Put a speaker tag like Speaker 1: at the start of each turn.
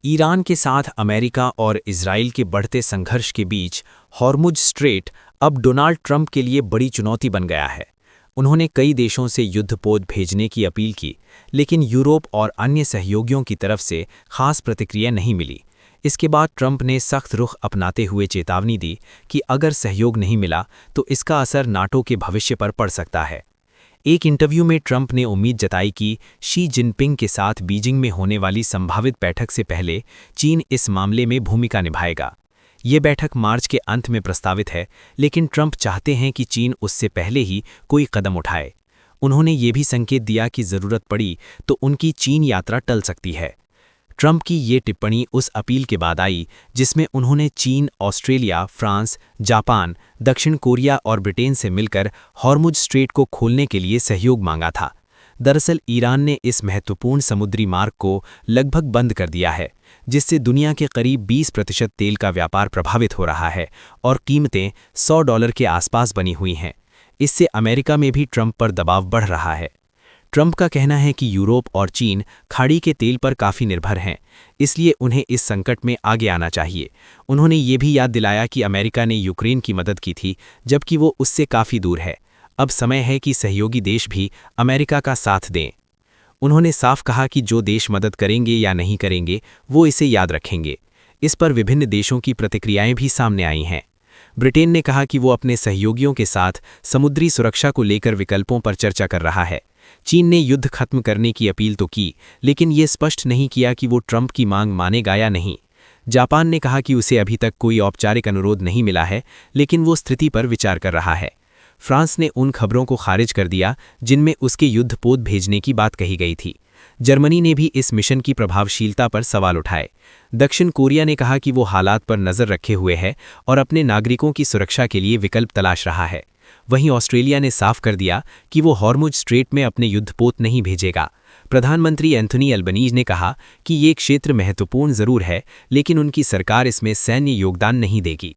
Speaker 1: Iran के साथ America और इजराइल के बढ़ते संघर्ष के बीच हॉर्मुज स्ट्रेट अब डोनाल्ड ट्रंप के लिए बड़ी चुनौती बन गया है। उन्होंने कई देशों से युद्धपोत भेजने की अपील की, लेकिन यूरोप और अन्य सहयोगियों की तरफ से खास प्रतिक्रिया नहीं मिली। इसके बाद ट्रंप ने सख्त रुख अपनाते हुए चेतावनी दी कि अगर सहयोग नहीं मिला तो इसका असर नाटो के भविष्य पर पड़ सकता है। एक इंटरव्यू में ट्रंप ने उम्मीद जताई कि शी जिनपिंग के साथ बीजिंग में होने वाली संभावित बैठक से पहले चीन इस मामले में भूमिका निभाएगा। ये बैठक मार्च के अंत में प्रस्तावित है, लेकिन ट्रंप चाहते हैं कि चीन उससे पहले ही कोई कदम उठाए। उन्होंने ये भी संकेत दिया कि ज़रूरत पड़ी तो उनकी चीन यात्रा टल सकती है। ट्रंप की ये टिप्पणी उस अपील के बाद आई जिसमें उन्होंने चीन, ऑस्ट्रेलिया, फ्रांस, जापान, दक्षिण कोरिया और ब्रिटेन से मिलकर हॉर्मुज स्ट्रेट को खोलने के लिए सहयोग मांगा था। दरअसल ईरान ने इस महत्वपूर्ण समुद्री मार्ग को लगभग बंद कर दिया है, जिससे दुनिया के करीब 20% तेल का व्यापार प्रभावित हो रहा है और कीमतें $100 के आसपास बनी हुई हैं। इससे अमेरिका में भी ट्रंप पर दबाव बढ़ रहा है। ट्रंप का कहना है कि यूरोप और चीन खाड़ी के तेल पर काफ़ी निर्भर हैं, इसलिए उन्हें इस संकट में आगे आना चाहिए। उन्होंने ये भी याद दिलाया कि अमेरिका ने यूक्रेन की मदद की थी, जबकि वो उससे काफ़ी दूर है। अब समय है कि सहयोगी देश भी अमेरिका का साथ दें। उन्होंने साफ कहा कि जो देश मदद करेंगे या नहीं करेंगे, वो इसे याद रखेंगे। इस पर विभिन्न देशों की प्रतिक्रियाएं भी सामने आई हैं। ब्रिटेन ने कहा कि वो अपने सहयोगियों के साथ समुद्री सुरक्षा को लेकर विकल्पों पर चर्चा कर रहा है। चीन ने युद्ध खत्म करने की अपील तो की, लेकिन ये स्पष्ट नहीं किया कि वो ट्रंप की मांग मानेगा या नहीं। जापान ने कहा कि उसे अभी तक कोई औपचारिक अनुरोध नहीं मिला है, लेकिन वो स्थिति पर विचार कर रहा है। फ्रांस ने उन खबरों को खारिज कर दिया जिनमें उसके युद्धपोत भेजने की बात कही गई थी। जर्मनी ने भी इस मिशन की प्रभावशीलता पर सवाल उठाए। दक्षिण कोरिया ने कहा कि वो हालात पर नज़र रखे हुए है और अपने नागरिकों की सुरक्षा के लिए विकल्प तलाश रहा है। वहीं ऑस्ट्रेलिया ने साफ कर दिया कि वो हॉर्मुज स्ट्रेट में अपने युद्धपोत नहीं भेजेगा। प्रधानमंत्री एंथोनी अल्बनीज ने कहा कि ये क्षेत्र महत्वपूर्ण जरूर है, लेकिन उनकी सरकार इसमें सैन्य योगदान नहीं देगी।